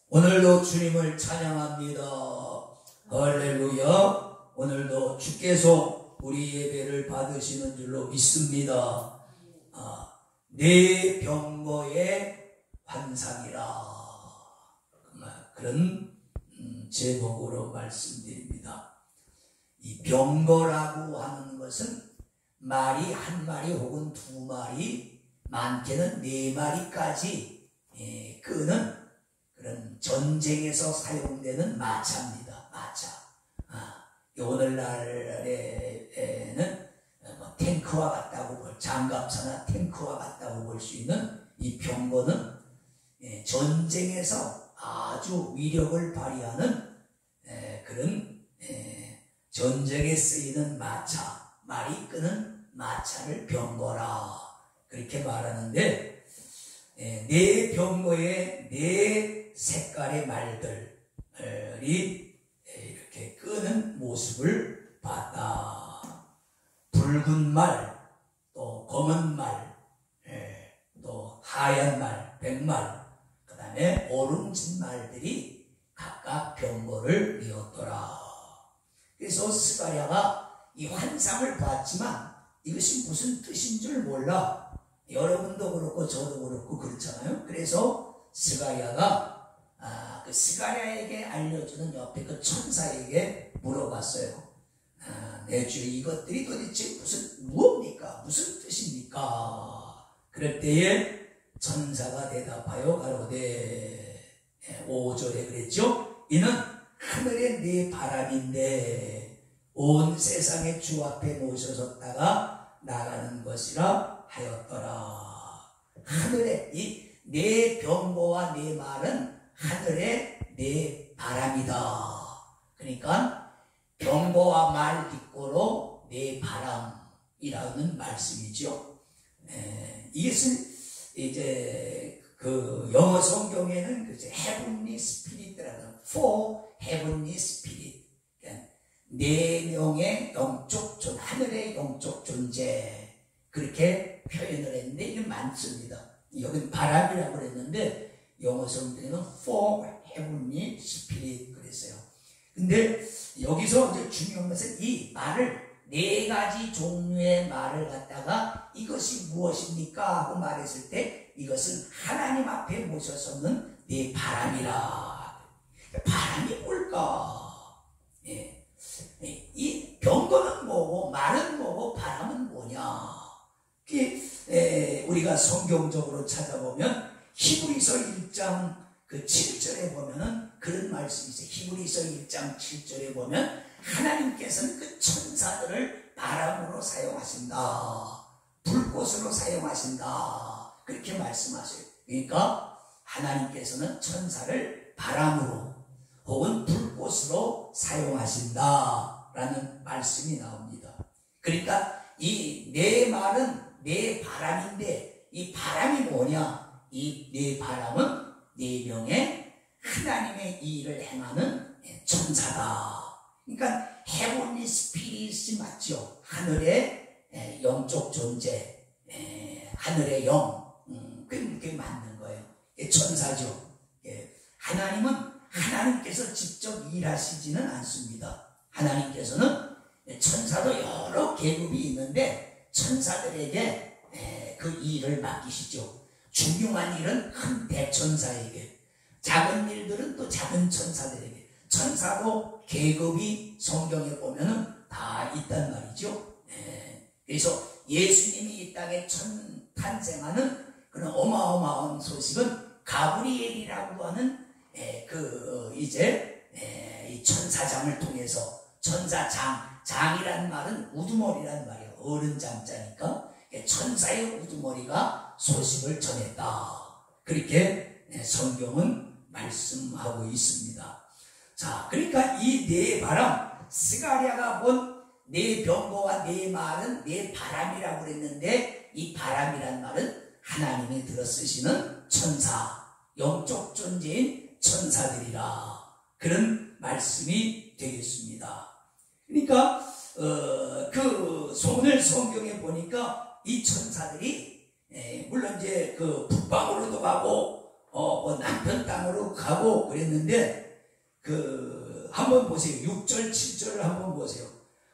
오늘도 주님을 찬양합니다. 할렐루야. 오늘도 주께서 우리 예배를 받으시는 줄로 믿습니다. 내 병거의 환상이라, 그런 제목으로 말씀드립니다. 이 병거라고 하는 것은 말이 한 마리 혹은 두 마리, 많게는 네 마리까지 끄는 그런 전쟁에서 사용되는 마차입니다. 마차. 오늘날에는 탱크와 같다고 장갑차나 탱크와 같다고 볼 수 있는 이 병거는 전쟁에서 아주 위력을 발휘하는 그런 전쟁에 쓰이는 마차, 말이 끄는 마차를 병거라 그렇게 말하는데, 네 병거에 네 색깔의 말들이 이렇게 끄는 모습을 봤다. 붉은 말, 또 검은 말, 또 하얀 말, 백말, 그 다음에 오름진 말들이 각각 병거를 이었더라. 그래서 스가랴가 이 환상을 봤지만 이것이 무슨 뜻인 줄 몰라. 여러분도 그렇고 저도 그렇고 그렇잖아요. 그래서 스가랴가 그 스가랴에게 알려주는 옆에 그 천사에게 물어봤어요. 내 주에 이것들이 도대체 무엇입니까? 무슨 뜻입니까? 그럴 때에 천사가 대답하여 가로되, 5절에 그랬죠. 이는 하늘의 네 바람인데 온 세상의 주 앞에 모셔졌다가 나가는 것이라 하였더라. 하늘의 이 네 병거와 네 말은 하늘의 네 바람이다. 그러니까 병거와 말 뒷고로 네 바람이라는 말씀이죠. 이것을 이제 그 영어 성경에는 heavenly spirit라는 for heavenly spirit, 네 명의 영적 존, 하늘의 영적 존재, 그렇게 표현을 했는데 이게 많습니다. 여긴 바람이라고 그랬는데 영어 성경에는 for heavenly spirit 그랬어요. 근데 여기서 이제 중요한 것은 이 말을, 네 가지 종류의 말을 갖다가 이것이 무엇입니까 하고 말했을 때 이것은 하나님 앞에 모셔서는 네 바람이라. 바람이 뭘까? 이 병거는 뭐고 말은 뭐고 바람은 뭐냐? 우리가 성경적으로 찾아보면 히브리서 1장 그 7절에 보면은 그런 말씀이 있어요. 히브리서 1장 7절에 보면 하나님께서는 그 천사들을 바람으로 사용하신다, 불꽃으로 사용하신다, 그렇게 말씀하세요. 그러니까 하나님께서는 천사를 바람으로 혹은 불꽃으로 사용하신다 라는 말씀이 나옵니다. 그러니까 이 네 말은 네 바람인데, 이 바람이 뭐냐? 이 네 바람은 네 명의 하나님의 일을 행하는 천사다. 그러니까 heavenly spirit이 맞죠. 하늘의 영적 존재, 하늘의 영, 그게 맞는 거예요. 천사죠. 하나님은 하나님께서 직접 일하시지는 않습니다. 하나님께서는 천사도 여러 계급이 있는데 천사들에게 그 일을 맡기시죠. 중요한 일은 큰 대천사에게, 작은 일들은 또 작은 천사들에게. 천사도 계급이 성경에 보면은 다 있단 말이죠. 그래서 예수님이 이 땅에 탄생하는 그런 어마어마한 소식은 가브리엘이라고 하는 이 천사장을 통해서, 장이란 말은 우두머리란 말이에요. 어른 장자니까 천사의 우두머리가 소식을 전했다, 그렇게 성경은 말씀하고 있습니다. 자, 그러니까 이 네 바람, 스가랴가 본 네 병거와 네 말은 네 바람이라고 그랬는데, 이 바람이란 말은 하나님이 들어 쓰시는 천사, 영적 존재인 천사들이라, 그런 말씀이 되겠습니다. 그러니까 오늘 성경에 보니까 이 천사들이 물론 이제 그 북방으로도 가고 남편 땅으로 가고 그랬는데, 한번 보세요. 6절, 7절을 한번 보세요.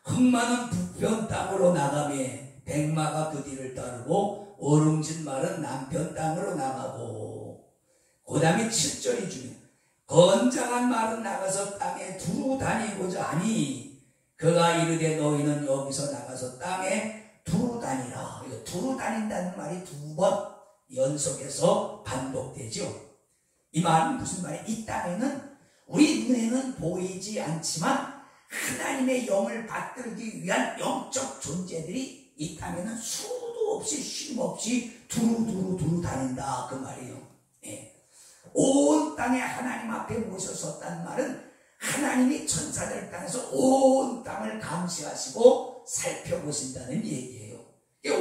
흙마는 북편 땅으로 나가매 백마가 그 뒤를 따르고 어룽진 말은 남편 땅으로 나가고, 그 다음에 7절이 중요해요. 건장한 말은 나가서 땅에 두루 다니고자 하니 그가 이르되 너희는 여기서 나가서 땅에 두루 다니라. 이거 두루 다닌다는 말이 2번 연속해서 반복되죠. 이 말은 무슨 말이에요? 이 땅에는 우리 눈에는 보이지 않지만 하나님의 영을 받들기 위한 영적 존재들이 이 땅에는 수도 없이 쉼 없이 두루 다닌다, 그 말이에요. 예. 온 땅에 하나님 앞에 모셔섰다는 말은 하나님이 천사들 땅에서 온 땅을 감시하시고 살펴보신다는 얘기예요.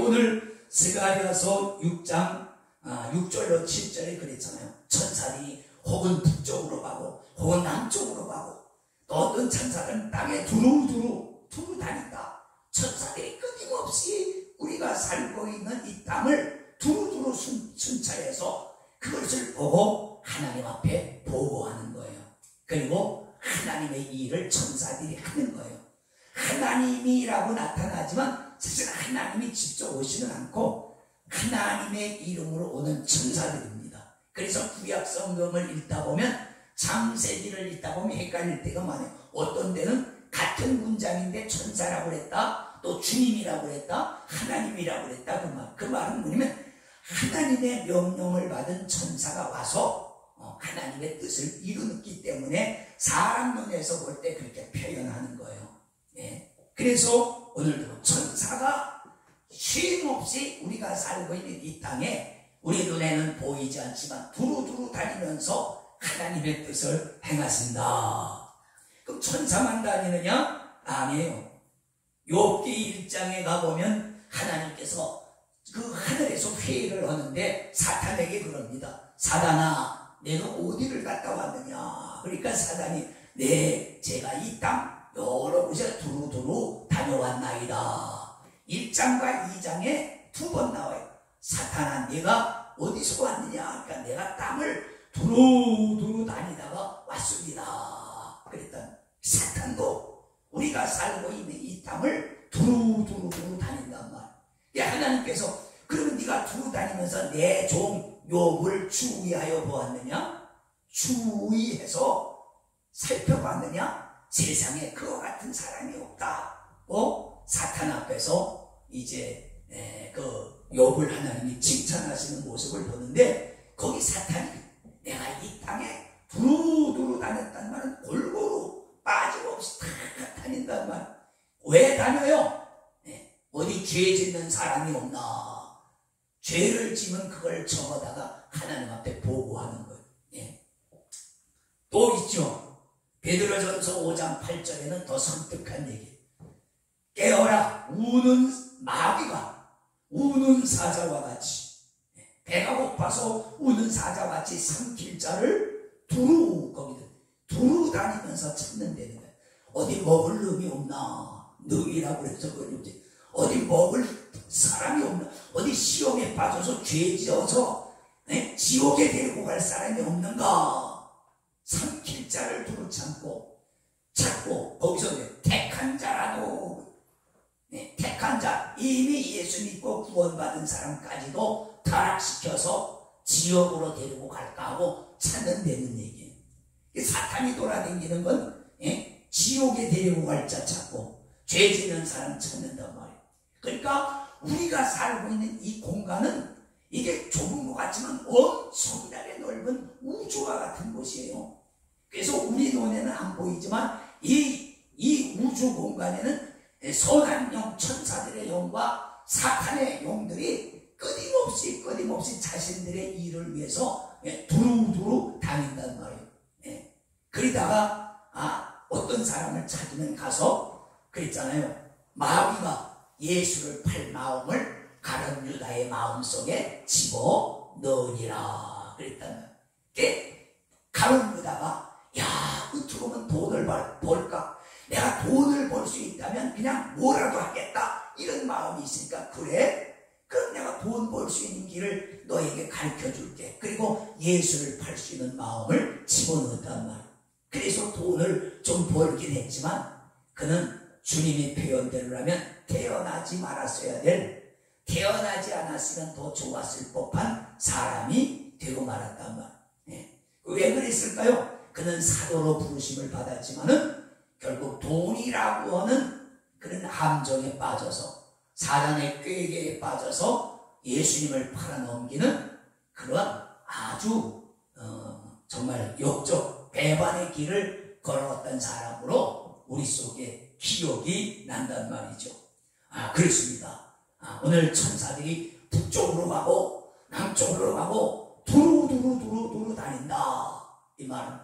오늘 스가랴서 6장 6절로 7절에 그랬잖아요. 천사들이 혹은 북쪽으로 가고 혹은 남쪽으로 가고, 또 어떤 천사들은 땅에 두루 다닌다. 천사들이 끊임없이 우리가 살고 있는 이 땅을 두루 순찰해서 그것을 보고 하나님 앞에 보고하는 거예요. 그리고 하나님의 일을 천사들이 하는 거예요. 하나님이라고 나타나지만 사실 하나님이 직접 오지는 않고 하나님의 이름으로 오는 천사들입니다. 그래서 구약 성경을 읽다 보면, 창세기를 읽다 보면 헷갈릴 때가 많아요. 어떤 데는 같은 문장인데 천사라고 그랬다, 또 주님이라고 그랬다, 하나님이라고 그랬다. 그 말은 뭐냐면 하나님의 명령을 받은 천사가 와서 하나님의 뜻을 이루기 때문에 사람 눈에서 볼 때 그렇게 표현하는 거예요. 네. 그래서 오늘도 천사가 쉼 없이 우리가 살고 있는 이 땅에 우리 눈에는 보이지 않지만 두루 다니면서 하나님의 뜻을 행하신다. 그럼 천사만 다니느냐? 아니에요. 욥기 1장에 가보면 하나님께서 그 하늘에서 회의를 하는데 사탄에게 그럽니다. 사단아, 너는 어디를 갔다 왔느냐? 그러니까 사단이, 네, 제가 이 땅 여러 곳에 두루 다녀왔나이다. 1장과 2장에 2번 나와요. 사탄아, 네가 어디서 왔느냐? 그러니까 내가 땅을 두루 다니다가 왔습니다. 그랬더니 사탄도 우리가 살고 있는 이 땅을 두루 다닌단 말이야. 하나님께서 그러면 네가 두루 다니면서 내 종 욥을 주의하여 보았느냐? 주의해서 살펴봤느냐? 세상에 그와 같은 사람이 없다. 사탄 앞에서 이제 그 욥을 하나님이 칭찬하시는 모습을 보는데, 거기 사탄이 내가 이 땅에 두루 다녔단 말은 골고루 빠짐없이 다 다닌단 말. 왜 다녀요? 어디 죄 짓는 사람이 없나? 죄를 지면 그걸 적어다가 하나님 앞에 보고하는 거예요. 또 있죠. 베드로전서 5장 8절에는 더 섬뜩한 얘기. 깨어라, 우는 마귀가 우는 사자와 같이, 배가 고파서 우는 사자와 같이 삼킬 자를 두루 다니면서 찾는다는 거예요. 어디 먹을 놈이 없나? 놈이라고 해서 그런지 어디 먹을 사람이 없나? 어디 시험에 빠져서 죄 지어서 지옥에 데리고 갈 사람이 없는가? 삼킬 자를 두루 찾고 거기서 택한 자라도, 택한 자, 이미 예수 믿고 구원받은 사람까지도 타락시켜서 지옥으로 데리고 갈까 하고 찾는다는 얘기예요. 사탄이 돌아다니는 건 지옥에 데리고 갈 자 찾고 죄 짓는 사람 찾는단 말이에요. 그러니까 우리가 살고 있는 이 공간은 이게 좁은 것 같지만 엄청나게 넓은 우주와 같은 곳이에요. 그래서 우리 눈에는 안 보이지만 이 우주 공간에는 선한 영, 천사들의 영과 사탄의 영들이 끊임없이 자신들의 일을 위해서 두루 다닌단 말이에요. 그러다가 어떤 사람을 찾으면 가서 그랬잖아요. 마귀가 예수를 팔 마음을 가룟 유다의 마음속에 집어넣으니라 그랬다는 거예요. 가룟 유다가 어떻게 하면 돈을 벌까? 내가 돈을 벌 수 있다면 그냥 뭐라도 하겠다, 이런 마음이 있으니까, 그래? 그럼 내가 돈 벌 수 있는 길을 너에게 가르쳐 줄게. 그리고 예수를 팔 수 있는 마음을 집어넣었단 말이에요. 그래서 돈을 좀 벌긴 했지만 그는 주님의 표현대로라면 태어나지 말았어야 될, 태어나지 않았으면 더 좋았을 법한 사람이 되고 말았단 말이에요. 왜 그랬을까요? 그는 사도로 부르심을 받았지만은 결국 돈이라고 하는 그런 함정에 빠져서, 사단의 꾀계에 빠져서 예수님을 팔아넘기는 그런 아주 정말 역적 배반의 길을 걸어왔던 사람으로 우리 속에 기억이 난단 말이죠. 그렇습니다. 오늘 천사들이 북쪽으로 가고 남쪽으로 가고 두루두루 다닌다. 이 말은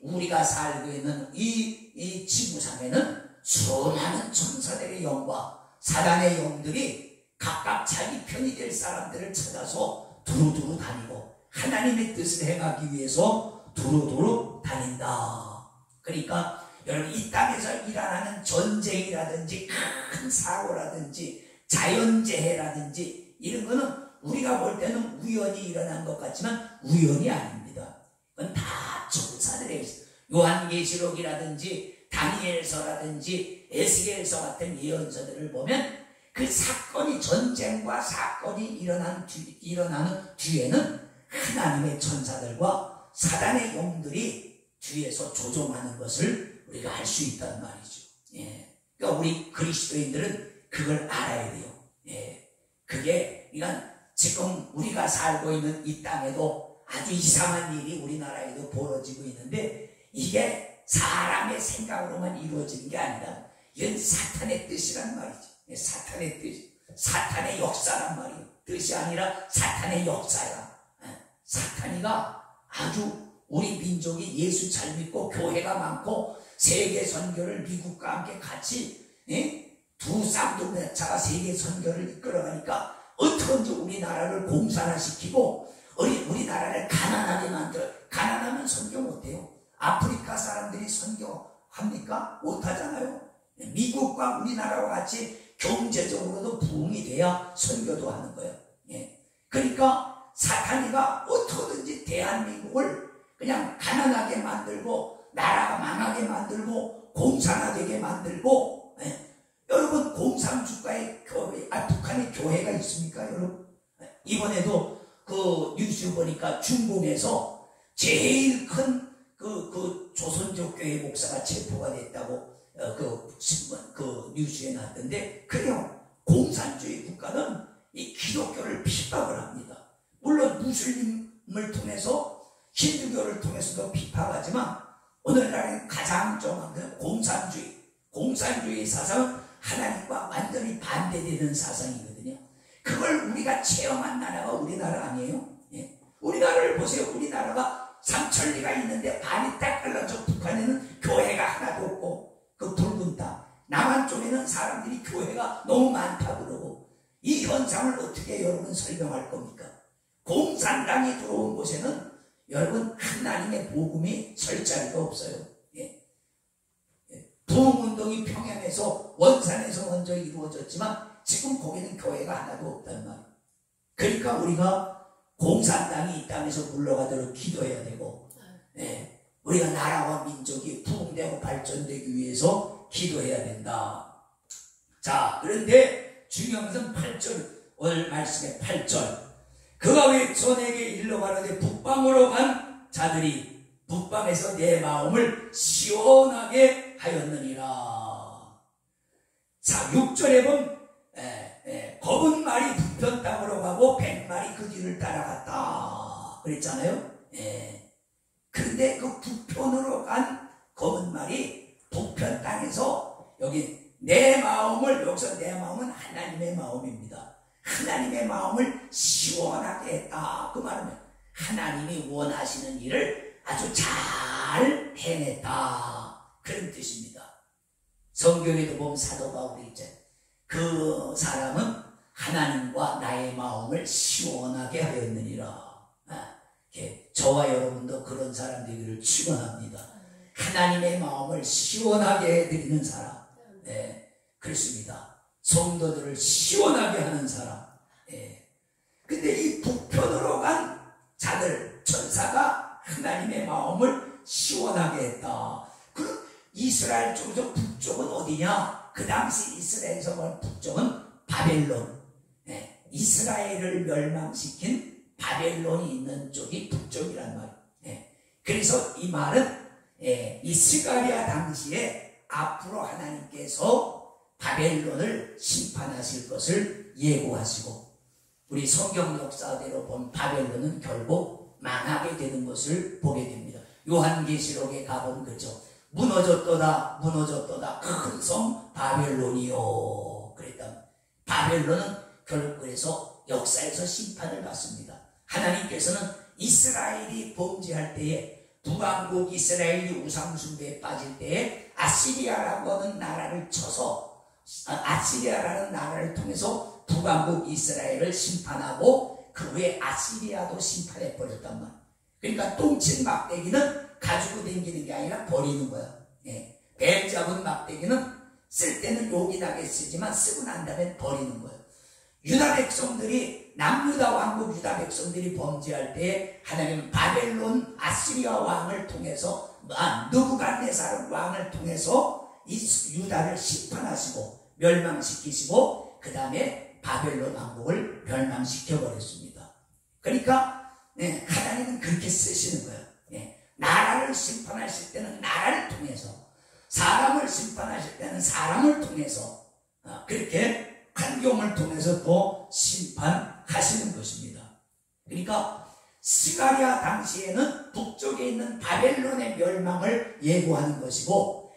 우리가 살고 있는 이 지구상에는 수많은 천사들의 영과 사단의 영들이 각각 자기 편이 될 사람들을 찾아서 두루두루 다니고 하나님의 뜻을 행하기 위해서 두루두루 다닌다. 그러니까 여러분, 이 땅에서 일어나는 전쟁이라든지 큰 사고라든지 자연재해라든지 이런 거는 우리가 볼 때는 우연히 일어난 것 같지만 우연이 아닙니다. 그건 다 천사들의, 요한계시록이라든지 다니엘서라든지 에스겔서 같은 예언서들을 보면 그 사건이, 전쟁과 사건이 일어나는 뒤에는 하나님의 천사들과 사단의 영들이 뒤에서 조종하는 것을 우리가 알 수 있단 말이죠. 그러니까 우리 그리스도인들은 그걸 알아야 돼요. 그러니까 지금 우리가 살고 있는 이 땅에도 아주 이상한 일이 우리나라에도 벌어지고 있는데 이게 사람의 생각으로만 이루어지는 게 아니라 이건 사탄의 뜻이란 말이죠. 사탄의 뜻, 사탄의 역사란 말이에요. 뜻이 아니라 사탄의 역사야. 사탄이가 아주 우리 민족이 예수 잘 믿고 교회가 많고 세계 선교를 미국과 함께 같이 두 쌍둥이차가 세계 선교를 이끌어가니까 어떻게 우리나라를 공산화시키고 우리나라를 가난하게 만들어. 가난하면 선교 못해요. 아프리카 사람들이 선교합니까? 못하잖아요. 미국과 우리나라와 같이 경제적으로도 부흥이 돼야 선교도 하는 거예요. 그러니까 사탄이가 어떻게든지 대한민국을 그냥 가난하게 만들고 나라가 망하게 만들고 공산화되게 만들고. 여러분, 공산주가의 교회, 북한의 교회가 있습니까, 여러분? 이번에도 그 뉴스 보니까 중공에서 제일 큰 그 조선족 교회 목사가 체포가 됐다고 그 뉴스에 나왔던데, 그래요. 공산주의 국가는 이 기독교를 핍박을 합니다. 물론 무슬림을 통해서, 힌두교를 통해서도 핍박하지만 오늘날에 가장 정확한 공산주의 사상은 하나님과 완전히 반대되는 사상이거든요. 그걸 우리가 체험한 나라가 우리나라 아니에요? 우리나라를 보세요. 우리나라가 삼천리가 있는데 반이 딱 갈라져. 북한에는 교회가 하나도 없고 그 붉은 땅, 남한 쪽에는 사람들이 교회가 너무 많다 그러고, 이 현상을 어떻게 여러분 설명할 겁니까? 공산당이 들어온 곳에는 여러분 하나님의 복음이 설 자리가 없어요. 부흥운동이 평양에서, 원산에서 먼저 이루어졌지만 지금 거기는 교회가 하나도 없단 말이에요. 그러니까 우리가 공산당이 이 땅에서 물러가도록 기도해야 되고, 우리가 나라와 민족이 부흥되고 발전되기 위해서 기도해야 된다. 자, 그런데 중요한 것은 8절, 오늘 말씀의 8절. 그가 외쳐 내게 일러 가라되 북방으로 간 자들이 북방에서 내 마음을 시원하게 하였느니라. 자, 6절에 보면 검은 말이 북편 땅으로 가고 100마리 그 뒤를 따라갔다 그랬잖아요. 그런데 그 북편으로 간 검은 말이 북편 땅에서, 여기 내 마음을, 여기서 내 마음은 하나님의 마음입니다. 하나님의 마음을 시원하게 했다. 그 말은 하나님이 원하시는 일을 아주 잘 해냈다, 그런 뜻입니다. 성경에도 보면 사도 바울이 있잖아요. 그 사람은 하나님과 나의 마음을 시원하게 하였느니라. 저와 여러분도 그런 사람 되기를 축원합니다. 하나님의 마음을 시원하게 해드리는 사람. 그렇습니다. 성도들을 시원하게 하는 사람. 근데 이 북편으로 간 자들 천사가 하나님의 마음을 시원하게 했다. 그럼 이스라엘 쪽에서 북쪽은 어디냐? 그 당시 이스라엘에서 본 북쪽은 바벨론. 이스라엘을 멸망시킨 바벨론이 있는 쪽이 북쪽이란 말이에요. 그래서 이 말은 이 스가랴 당시에 앞으로 하나님께서 바벨론을 심판하실 것을 예고하시고, 우리 성경 역사대로 본 바벨론은 결국 망하게 되는 것을 보게 됩니다. 요한계시록에 가보면 그렇죠. 무너졌도다 무너졌도다 큰 성 바벨론이요 그랬다. 바벨론은 결국 그래서 역사에서 심판을 받습니다. 하나님께서는 이스라엘이 범죄할 때에, 북왕국 이스라엘이 우상숭배에 빠질 때에 아시리아라고 하는 나라를 쳐서, 아시리아라는 나라를 통해서 북왕국 이스라엘을 심판하고 그 후에 아시리아도 심판해 버렸단 말이에요. 그러니까 똥친 막대기는 가지고 다니는 게 아니라 버리는 거야. 뱀 잡은 막대기는 쓸 때는 욕이 나게 쓰지만 쓰고 난 다음에 버리는 거야. 유다 백성들이, 남유다 왕국 유다 백성들이 범죄할 때 하나님은 바벨론 아시리아 왕을 통해서, 느부갓네살 왕을 통해서 이 유다를 심판하시고 멸망시키시고 그 다음에 바벨론 왕국을 멸망시켜 버렸습니다. 그러니까 하나님은 그렇게 쓰시는 거예요. 나라를 심판하실 때는 나라를 통해서, 사람을 심판하실 때는 사람을 통해서, 그렇게 환경을 통해서 또 심판하시는 것입니다. 그러니까 스가랴 당시에는 북쪽에 있는 바벨론의 멸망을 예고하는 것이고,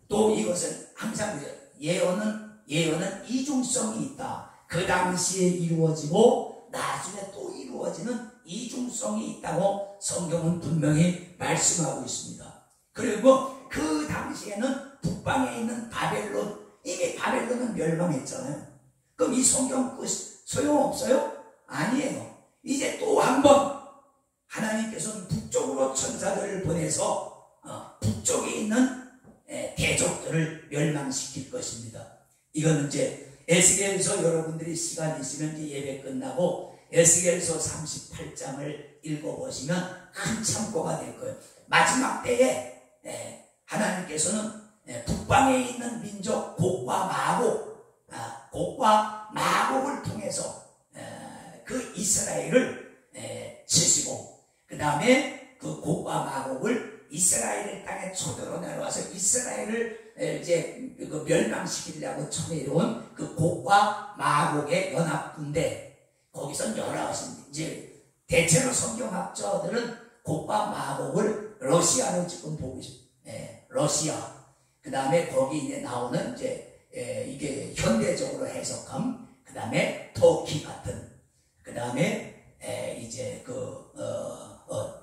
또 이것은 항상 예언은 이중성이 있다. 그 당시에 이루어지고 나중에 또 이루어지는 이중성이 있다고 성경은 분명히 말씀하고 있습니다. 그리고 그 당시에는 북방에 있는 바벨론, 이미 바벨론은 멸망했잖아요. 그럼 이 성경 끝 소용없어요? 아니에요. 이제 또 한 번 하나님께서는 북쪽으로 천사들을 보내서 북쪽에 있는 대적들을 멸망시킬 것입니다. 이거는 이제 에스겔서, 여러분들이 시간 있으면 이제 예배 끝나고 에스겔서 38장을 읽어보시면 큰 참고가 될 거예요. 마지막 때에 하나님께서는 북방에 있는 민족 곡과 마곡을 통해서 그 이스라엘을 치시고, 그 다음에 그 곡과 마곡을 이스라엘 땅에 초대로 내려와서 이스라엘을 이제 그 멸망시키려고 쳐내려온 그 곡과 마곡의 연합군대, 거기서 이제 대체로 성경학자들은 곡과 마곡을 러시아로 지금 보고 있습니다. 러시아. 그 다음에 거기 이제 나오는 이게 현대적으로 해석함, 그 다음에 터키 같은, 그 다음에 이제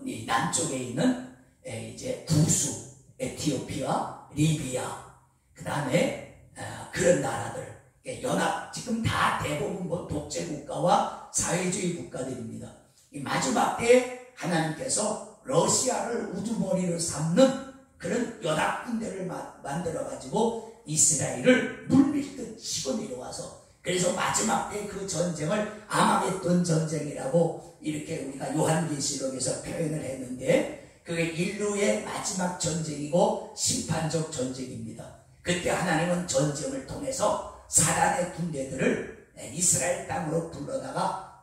이 남쪽에 있는 이제 구수, 에티오피아, 리비아, 그 다음에 그런 나라들 연합, 지금 다 대부분 독재 국가와 사회주의 국가들입니다. 이 마지막 때 하나님께서 러시아를 우두머리로 삼는 그런 연합 군대를 만들어 가지고 이스라엘을 물밀듯 치고 내려와서, 그래서 마지막 때 그 전쟁을 아마겟돈 전쟁이라고 이렇게 우리가 요한계시록에서 표현을 했는데, 그게 인류의 마지막 전쟁이고 심판적 전쟁입니다. 그때 하나님은 전쟁을 통해서 사단의 군대들을 이스라엘 땅으로 불러다가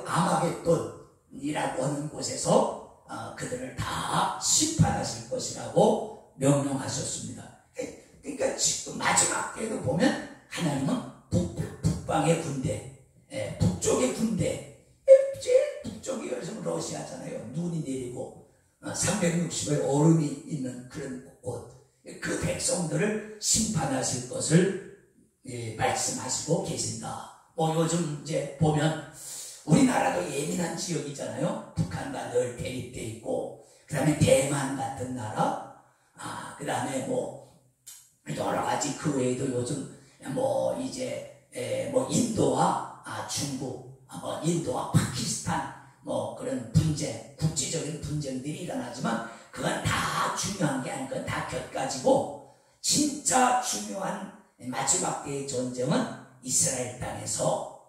아마겟돈이라고 하는 곳에서 그들을 다 심판하실 것이라고 명령하셨습니다. 그러니까 지금 마지막 때도 보면 하나님은 북방의 군대, 북쪽의 군대, 제일 북쪽이 요즘 러시아잖아요. 눈이 내리고 360일 얼음이 있는 그런 곳, 그 백성들을 심판하실 것을 말씀하시고 계신다. 요즘 이제 보면 우리나라도 예민한 지역이잖아요. 북한과 늘 대립돼 있고, 그 다음에 대만 같은 나라, 그 다음에 여러 가지, 그 외에도 요즘 인도와 중국, 인도와 파키스탄, 그런 분쟁, 국제적인 분쟁들이 일어나지만 그건 다 중요한 게 아니고 다 곁가지고, 진짜 중요한 마지막 때의 전쟁은 이스라엘 땅에서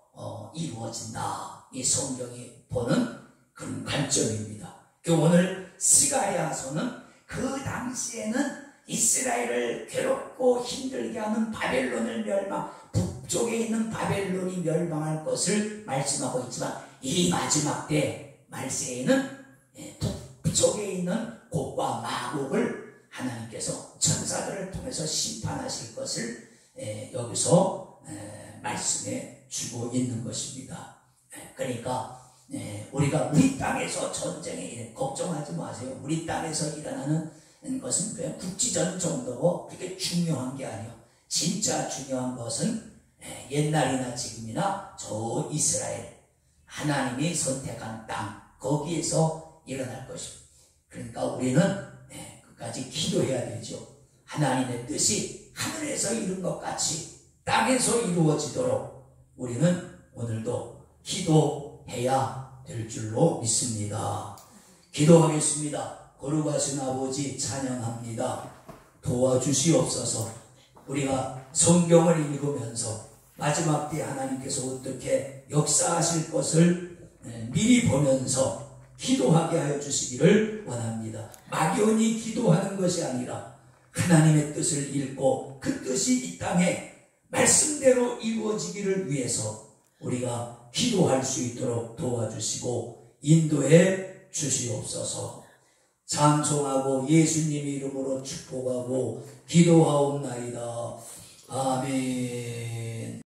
이루어진다. 이 성경이 보는 그런 관점입니다. 오늘 스가랴서는 그 당시에는 이스라엘을 괴롭고 힘들게 하는 바벨론을 북쪽에 있는 바벨론이 멸망할 것을 말씀하고 있지만, 이 마지막 때 말세에는 북쪽에 있는 곡과 마곡을 하나님께서 천사들을 통해서 심판하실 것을 여기서 말씀해 주고 있는 것입니다. 그러니까 우리가 우리 땅에서 전쟁에 걱정하지 마세요. 우리 땅에서 일어나는 것은 그냥 국지전 정도고 그렇게 중요한 게 아니에요. 진짜 중요한 것은 옛날이나 지금이나 저 이스라엘, 하나님이 선택한 땅, 거기에서 일어날 것입니다. 그러니까 우리는 끝까지 기도해야 되죠. 하나님의 뜻이 하늘에서 이룬 것 같이 땅에서 이루어지도록 우리는 오늘도 기도해야 될 줄로 믿습니다. 기도하겠습니다. 거룩하신 아버지 찬양합니다. 도와주시옵소서. 우리가 성경을 읽으면서 마지막 때 하나님께서 어떻게 역사하실 것을 미리 보면서 기도하게 하여 주시기를 원합니다. 막연히 기도하는 것이 아니라 하나님의 뜻을 읽고 그 뜻이 이 땅에 말씀대로 이루어지기를 위해서 우리가 기도할 수 있도록 도와주시고 인도해 주시옵소서. 찬송하고 예수님 이름으로 축복하고 기도하옵나이다. 아멘.